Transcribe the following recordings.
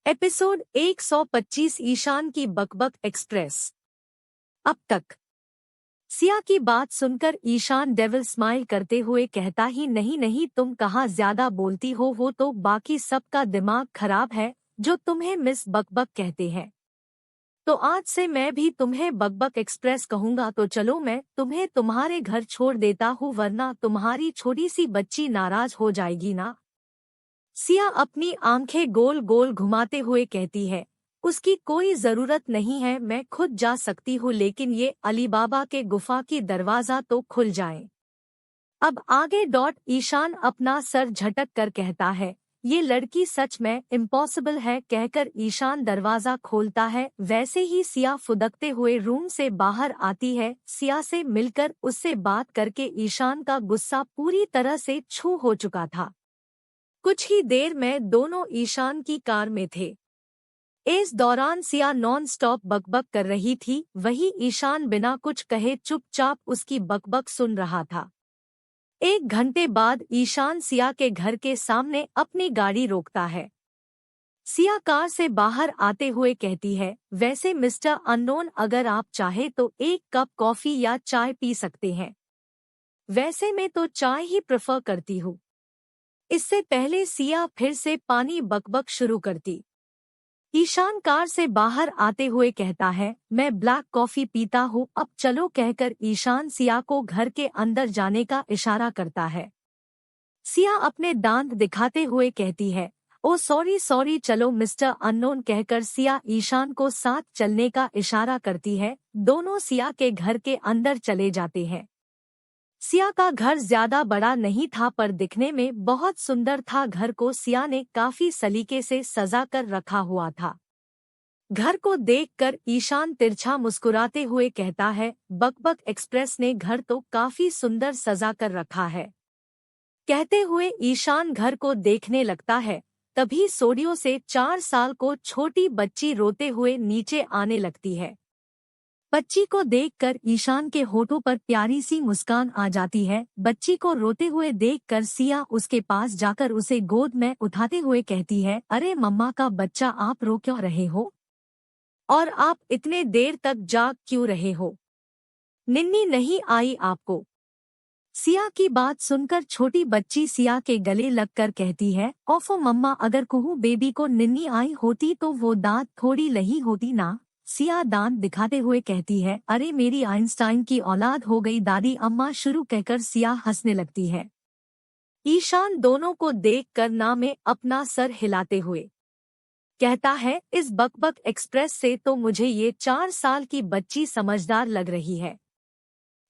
Episode 125 Ishan की बकबक express. अब तक सिया की बात सुनकर ईशान डेविल स्माइल करते हुए कहता ही नहीं नहीं, तुम कहाँ ज्यादा बोलती हो, वो तो बाकी सबका दिमाग खराब है जो तुम्हें मिस बकबक कहते हैं। तो आज से मैं भी तुम्हें बकबक एक्सप्रेस कहूंगा। तो चलो मैं तुम्हें तुम्हारे घर छोड़ देता हूँ, वरना तुम्हारी छोटी सी बच्ची नाराज हो जाएगी ना। सिया अपनी आंखें गोल गोल घुमाते हुए कहती है, उसकी कोई जरूरत नहीं है, मैं खुद जा सकती हूँ, लेकिन ये अलीबाबा के गुफा की दरवाजा तो खुल जाए। अब आगे डॉट ईशान अपना सर झटक कर कहता है, ये लड़की सच में इम्पॉसिबल है। कहकर ईशान दरवाजा खोलता है। वैसे ही सिया फुदकते हुए रूम से बाहर आती है। सिया से मिलकर उससे बात करके ईशान का गुस्सा पूरी तरह से छू हो चुका था। कुछ ही देर में दोनों ईशान की कार में थे। इस दौरान सिया नॉन स्टॉप बकबक कर रही थी, वही ईशान बिना कुछ कहे चुपचाप उसकी बकबक सुन रहा था। 1 घंटे बाद ईशान सिया के घर के सामने अपनी गाड़ी रोकता है। सिया कार से बाहर आते हुए कहती है, वैसे मिस्टर अननोन, अगर आप चाहे तो 1 कप कॉफी या चाय पी सकते हैं। वैसे मैं तो चाय ही प्रेफर करती हूँ। इससे पहले सिया फिर से पानी बकबक शुरू करती। ईशान कार से बाहर आते हुए कहता है, मैं ब्लैक कॉफी पीता हूँ, अब चलो। कहकर ईशान सिया को घर के अंदर जाने का इशारा करता है। सिया अपने दांत दिखाते हुए कहती है, ओ सॉरी सॉरी, चलो मिस्टर अननोन। कहकर सिया ईशान को साथ चलने का इशारा करती है। दोनों सिया के घर के अंदर चले जाते हैं। सिया का घर ज्यादा बड़ा नहीं था, पर दिखने में बहुत सुंदर था। घर को सिया ने काफी सलीके से सजा कर रखा हुआ था। घर को देखकर ईशान तिरछा मुस्कुराते हुए कहता है, बकबक एक्सप्रेस ने घर तो काफी सुंदर सजा कर रखा है। कहते हुए ईशान घर को देखने लगता है। तभी सोडियो से 4 साल को छोटी बच्ची रोते हुए नीचे आने लगती है। बच्ची को देखकर ईशान के होठों पर प्यारी सी मुस्कान आ जाती है। बच्ची को रोते हुए देखकर सिया उसके पास जाकर उसे गोद में उठाते हुए कहती है, अरे मम्मा का बच्चा, आप रो क्यों रहे हो? और आप इतने देर तक जाग क्यों रहे हो? निन्नी नहीं आई आपको? सिया की बात सुनकर छोटी बच्ची सिया के गले लगकर कहती है, ओफो मम्मा, अगर कुहू बेबी को निन्नी आई होती तो वो दांत थोड़ी लही होती ना। सिया दांत दिखाते हुए कहती है, अरे मेरी आइंस्टाइन की औलाद हो गई दादी अम्मा। शुरू कहकर सिया हंसने लगती है। ईशान दोनों को देखकर ना में अपना सर हिलाते हुए कहता है, इस बकबक एक्सप्रेस से तो मुझे ये 4 साल की बच्ची समझदार लग रही है।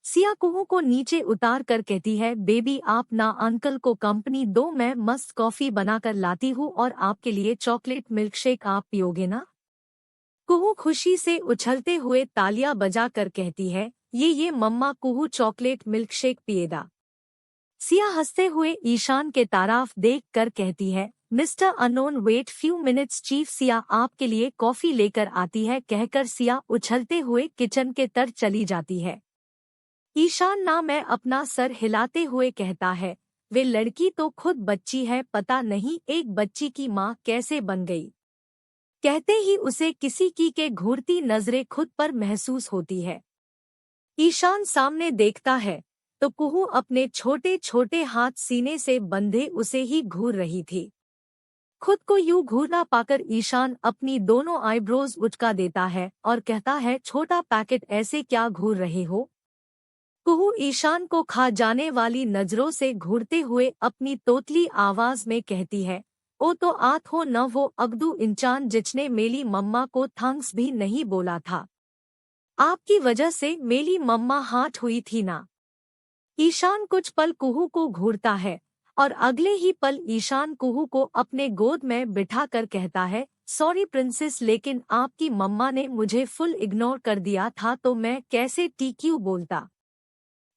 सिया कुहू को नीचे उतार कर कहती है, बेबी आप ना अंकल को कंपनी दो, मैं मस्त कॉफी बनाकर लाती हूँ और आपके लिए चॉकलेट मिल्कशेक, आप पियोगे ना? कुहू खुशी से उछलते हुए तालियां बजा कर कहती है, ये मम्मा, कुहू चॉकलेट मिल्कशेक पिएगा। सिया हंसते हुए ईशान के ताराफ देख कर कहती है, mister unknown wait few minutes chief, Siya आपके लिए कॉफी लेकर आती है। कहकर सिया उछलते हुए किचन के तर चली जाती है। ईशान ना मैं अपना सर हिलाते हुए कहता है, वे लड़की तो खुद बच्ची है, पता नहीं एक बच्ची की माँ कैसे बन गई। कहते ही उसे किसी की के घूरती नजरें खुद पर महसूस होती है। ईशान सामने देखता है तो कुहू अपने छोटे छोटे हाथ सीने से बंधे उसे ही घूर रही थी। खुद को यूं घूरना पाकर ईशान अपनी दोनों आईब्रोज उचका देता है और कहता है, छोटा पैकेट, ऐसे क्या घूर रहे हो? कुहू ईशान को खा जाने वाली नजरों से घूरते हुए अपनी तोतली आवाज में कहती है, ओ तो आत हो न वो अगदू इंसान जिसने मेरी मम्मा को थैंक्स भी नहीं बोला था। आपकी वजह से मेरी मम्मा हार्ट हुई थी ना। ईशान कुछ पल कुहू को घूरता है और अगले ही पल ईशान कुहू को अपने गोद में बिठाकर कहता है, सॉरी प्रिंसेस, लेकिन आपकी मम्मा ने मुझे फुल इग्नोर कर दिया था, तो मैं कैसे टीक्यू बोलता।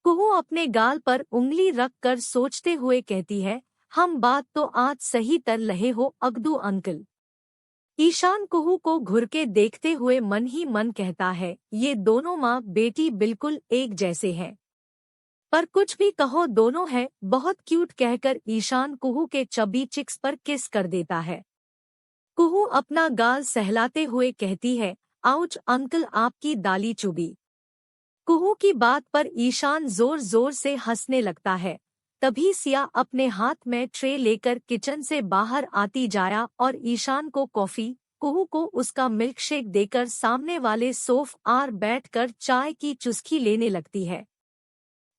कुहू अपने गाल पर उंगली रख कर सोचते हुए कहती है, हम बात तो आज सही कर रहे हो अगदू अंकल। ईशान कुहू को घुर के देखते हुए मन ही मन कहता है, ये दोनों माँ बेटी बिल्कुल एक जैसे हैं। पर कुछ भी कहो, दोनों हैं बहुत क्यूट। कहकर ईशान कुहू के चबी चिक्स पर किस कर देता है। कुहू अपना गाल सहलाते हुए कहती है, आउच अंकल आपकी दाली चुभी। कुहू की बात पर ईशान जोर जोर से हंसने लगता है। तभी सिया अपने हाथ में ट्रे लेकर किचन से बाहर आती जाया और ईशान को कॉफी, कुहू को उसका मिल्कशेक देकर सामने वाले सोफ आर बैठकर चाय की चुस्की लेने लगती है।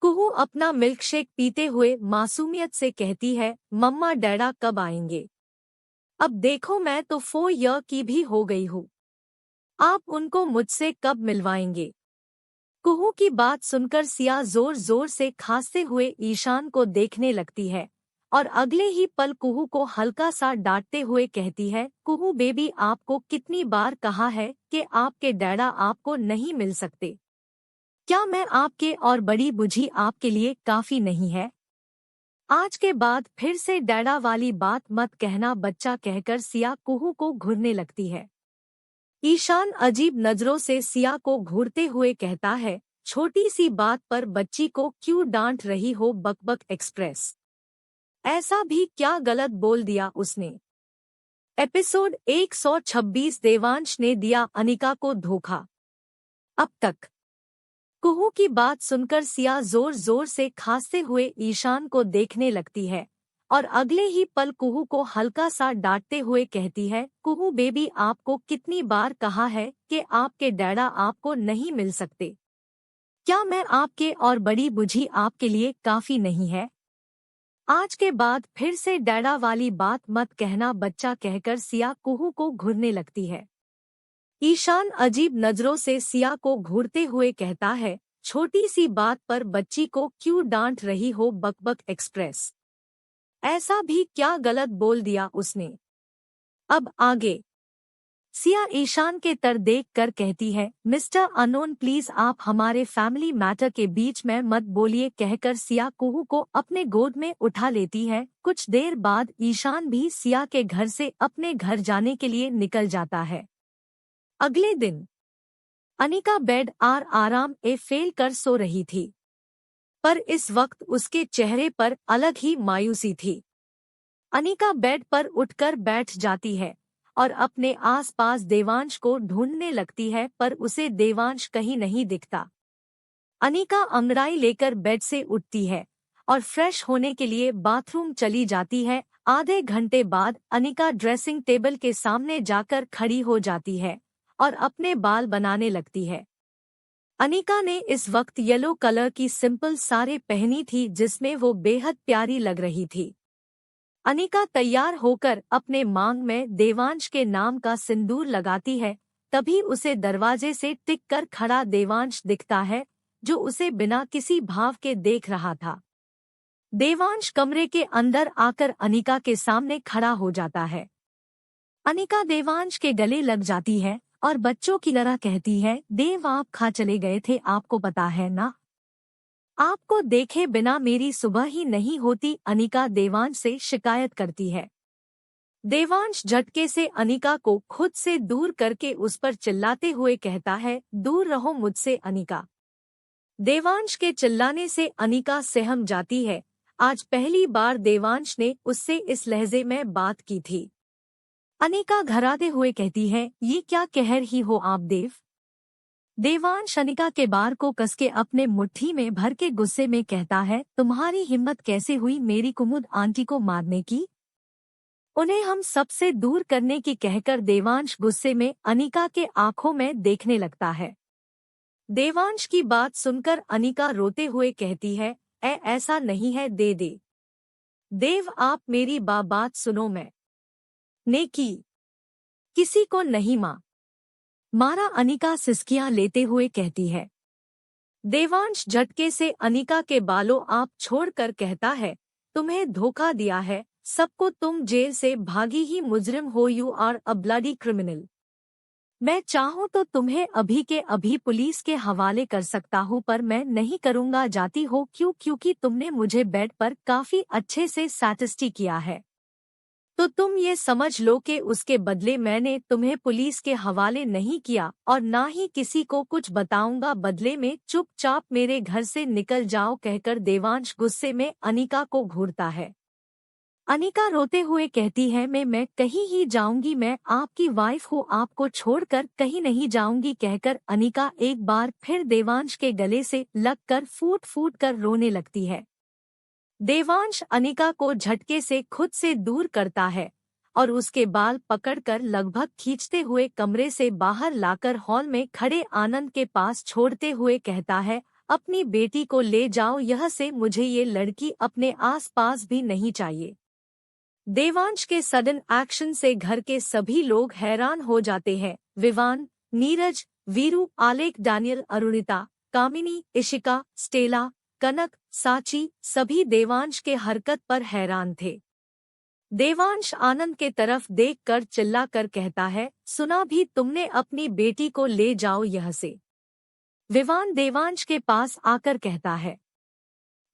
कुहू अपना मिल्कशेक पीते हुए मासूमियत से कहती है, मम्मा डैडा कब आएंगे? अब देखो मैं तो 4 ईयर की भी हो गई हूँ। आप उनको मुझसे कब मिलवाएंगे? कुहू की बात सुनकर सिया जोर जोर से खांसते हुए ईशान को देखने लगती है और अगले ही पल कुहू को हल्का सा डांटते हुए कहती है, कुहू बेबी आपको कितनी बार कहा है कि आपके डैडा आपको नहीं मिल सकते? क्या मैं आपके और बड़ी बुझी आपके लिए काफी नहीं है? आज के बाद फिर से डैडा वाली बात मत कहना बच्चा कहकर सिया कुहू को घूरने लगती है। ईशान अजीब नजरों से सिया को घूरते हुए कहता है, छोटी सी बात पर बच्ची को क्यों डांट रही हो बकबक एक्सप्रेस? ऐसा भी क्या गलत बोल दिया उसने? एपिसोड 126 देवांश ने दिया अनिका को धोखा। अब तक कुहू की बात सुनकर सिया जोर जोर से खांसते हुए ईशान को देखने लगती है और अगले ही पल कुहू को हल्का सा डांटते हुए कहती है, कुहू बेबी आपको कितनी बार कहा है कि आपके डैडा आपको नहीं मिल सकते? क्या मैं आपके और बड़ी बुझी आपके लिए काफी नहीं है? आज के बाद फिर से डैडा वाली बात मत कहना बच्चा कहकर सिया कुहू को घूरने लगती है। ईशान अजीब नजरों से सिया को घूरते हुए कहता है, छोटी सी बात पर बच्ची को क्यों डांट रही हो बकबक एक्सप्रेस? ऐसा भी क्या गलत बोल दिया उसने? अब आगे सिया ईशान के तर देख कर कहती है, मिस्टर अनोन प्लीज आप हमारे फैमिली मैटर के बीच में मत बोलिए कहकर सिया कुहू को अपने गोद में उठा लेती है। कुछ देर बाद ईशान भी सिया के घर से अपने घर जाने के लिए निकल जाता है। अगले दिन अनिका बेड आराम ए फेल कर सो रही थी, पर इस वक्त उसके चेहरे पर अलग ही मायूसी थी। अनिका बेड पर उठकर बैठ जाती है और अपने आसपास देवांश को ढूंढने लगती है, पर उसे देवांश कहीं नहीं दिखता। अनिका अंगड़ाई लेकर बेड से उठती है और फ्रेश होने के लिए बाथरूम चली जाती है। आधे घंटे बाद अनिका ड्रेसिंग टेबल के सामने जाकर खड़ी हो जाती है और अपने बाल बनाने लगती है। अनिका ने इस वक्त येलो कलर की सिंपल साड़ी पहनी थी जिसमें वो बेहद प्यारी लग रही थी। अनिका तैयार होकर अपने मांग में देवांश के नाम का सिंदूर लगाती है। तभी उसे दरवाजे से टिक कर खड़ा देवांश दिखता है, जो उसे बिना किसी भाव के देख रहा था। देवांश कमरे के अंदर आकर अनिका के सामने खड़ा हो जाता है। अनिका देवांश के गले लग जाती है और बच्चों की तरह कहती है, देव आप खा चले गए थे, आपको पता है ना? आपको देखे बिना मेरी सुबह ही नहीं होती। अनिका देवांश से शिकायत करती है। देवांश झटके से अनिका को खुद से दूर करके उस पर चिल्लाते हुए कहता है, दूर रहो मुझसे अनिका। देवांश के चिल्लाने से अनिका सहम जाती है। आज पहली बार देवांश ने उससे इस लहजे में बात की थी। अनिका घराते हुए कहती है, ये क्या कह रही हो आप देव? देवांश अनिका के बार को कसके अपने मुट्ठी में भर के गुस्से में कहता है, तुम्हारी हिम्मत कैसे हुई मेरी कुमुद आंटी को मारने की? उन्हें हम सबसे दूर करने की कहकर देवांश गुस्से में अनिका के आंखों में देखने लगता है। देवांश की बात सुनकर अनिका रोते हुए कहती है, ऐसा नहीं है दे दे देव, आप मेरी बात सुनो, मैं ने की किसी को नहीं मारा। अनिका सिसकियां लेते हुए कहती है। देवांश झटके से अनिका के बालों आप छोड़कर कहता है, तुम्हें धोखा दिया है सबको, तुम जेल से भागी ही मुजरिम हो, you are a bloody criminal. मैं चाहूँ तो तुम्हें अभी के अभी पुलिस के हवाले कर सकता हूँ, पर मैं नहीं करूँगा। जाती हो क्यों? क्योंकि तुमने मुझे बेड पर काफी अच्छे से सैटिस्फाई किया है, तो तुम ये समझ लो कि उसके बदले मैंने तुम्हें पुलिस के हवाले नहीं किया और ना ही किसी को कुछ बताऊंगा। बदले में चुपचाप मेरे घर से निकल जाओ कहकर देवांश गुस्से में अनिका को घूरता है। अनिका रोते हुए कहती है मैं कहीं ही जाऊंगी, मैं आपकी वाइफ हूँ, आपको छोड़कर कहीं नहीं जाऊंगी। कहकर अनिका एक बार फिर देवांश के गले से लगकर फूट फूट कर रोने लगती है। देवांश अनिका को झटके से खुद से दूर करता है और उसके बाल पकड़कर लगभग खींचते हुए कमरे से बाहर लाकर हॉल में खड़े आनंद के पास छोड़ते हुए कहता है, अपनी बेटी को ले जाओ यहाँ से, मुझे ये लड़की अपने आसपास भी नहीं चाहिए। देवांश के सडन एक्शन से घर के सभी लोग हैरान हो जाते हैं। विवान, नीरज, वीरू, आलेख, डैनियल, अरुणिता, कामिनी, इशिका, स्टेला, कनक, साची सभी देवांश के हरकत पर हैरान थे। देवांश आनंद के तरफ देखकर चिल्लाकर कहता है, सुना भी तुमने, अपनी बेटी को ले जाओ यहाँ से। विवान देवांश के पास आकर कहता है,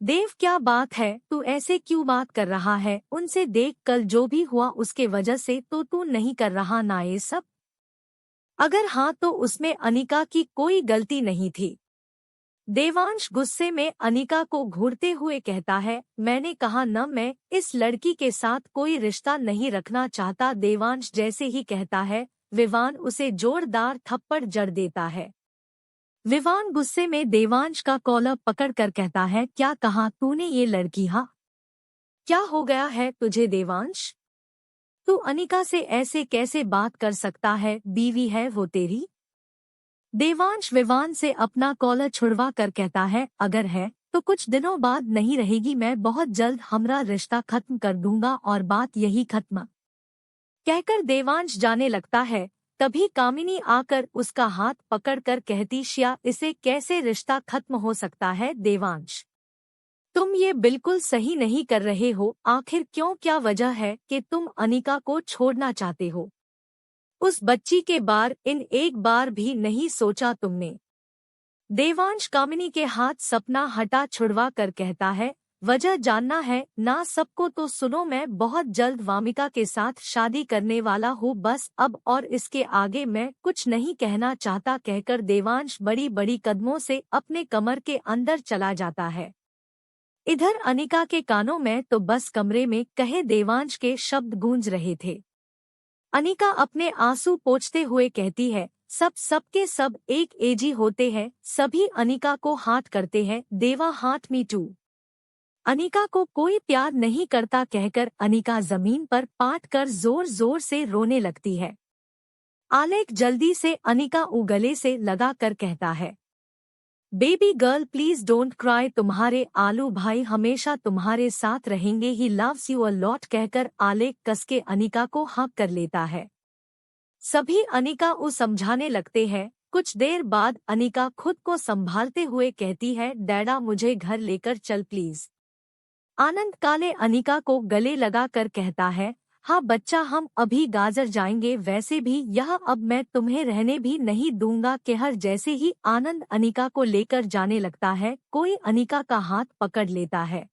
देव क्या बात है, तू ऐसे क्यों बात कर रहा है? उनसे देख कल जो भी हुआ उसके वजह से तो तू नहीं कर रहा ना ये सब? अगर हाँ तो उसमें अनिका की कोई गलती नहीं थी। देवांश गुस्से में अनिका को घूरते हुए कहता है, मैंने कहा न, मैं इस लड़की के साथ कोई रिश्ता नहीं रखना चाहता। देवांश जैसे ही कहता है, विवान उसे जोरदार थप्पड़ जड़ देता है। विवान गुस्से में देवांश का कॉलर पकड़कर कहता है, क्या कहा तूने? ये लड़की? हाँ, क्या हो गया है तुझे देवांश? तू अनिका से ऐसे कैसे बात कर सकता है? बीवी है वो तेरी? देवांश विवान से अपना कॉलर छुड़वा कर कहता है, अगर है तो कुछ दिनों बाद नहीं रहेगी, मैं बहुत जल्द हमारा रिश्ता खत्म कर दूंगा और बात यही खत्म। कहकर देवांश जाने लगता है। तभी कामिनी आकर उसका हाथ पकड़कर कहती, श्या, इसे कैसे रिश्ता खत्म हो सकता है? देवांश, तुम ये बिल्कुल सही नहीं कर रहे हो। आखिर क्यों, क्या वजह है कि तुम अनिका को छोड़ना चाहते हो? उस बच्ची के बार इन एक बार भी नहीं सोचा तुमने? देवांश कामिनी के हाथ सपना हटा छुड़वा कर कहता है, वजह जानना है ना सबको तो सुनो, मैं बहुत जल्द वामिका के साथ शादी करने वाला हूँ, बस अब और इसके आगे मैं कुछ नहीं कहना चाहता। कहकर देवांश बड़ी बड़ी कदमों से अपने कमर के अंदर चला जाता है। इधर अनिका के कानों में तो बस कमरे में कहे देवांश के शब्द गूंज रहे थे। अनिका अपने आंसू पोंछते हुए कहती है, सबके सब एक एजी होते हैं, सभी अनिका को हाथ करते हैं। देवा हाथ मी टू। अनिका को कोई प्यार नहीं करता। कहकर अनिका जमीन पर पाट कर जोर जोर से रोने लगती है। आलेख जल्दी से अनिका को गले से लगा कर कहता है, baby girl please don't cry, तुम्हारे आलू भाई हमेशा तुम्हारे साथ रहेंगे, he loves you a lot. कहकर आलेख कसके अनिका को हक कर लेता है। सभी अनिका को समझाने लगते हैं। कुछ देर बाद अनिका खुद को संभालते हुए कहती है, डैडा मुझे घर लेकर चल प्लीज। आनंद काले अनिका को गले लगा कर कहता है, हाँ बच्चा, हम अभी गाजर जाएंगे, वैसे भी यह अब मैं तुम्हें रहने भी नहीं दूंगा। कहर जैसे ही आनंद अनिका को लेकर जाने लगता है, कोई अनिका का हाथ पकड़ लेता है।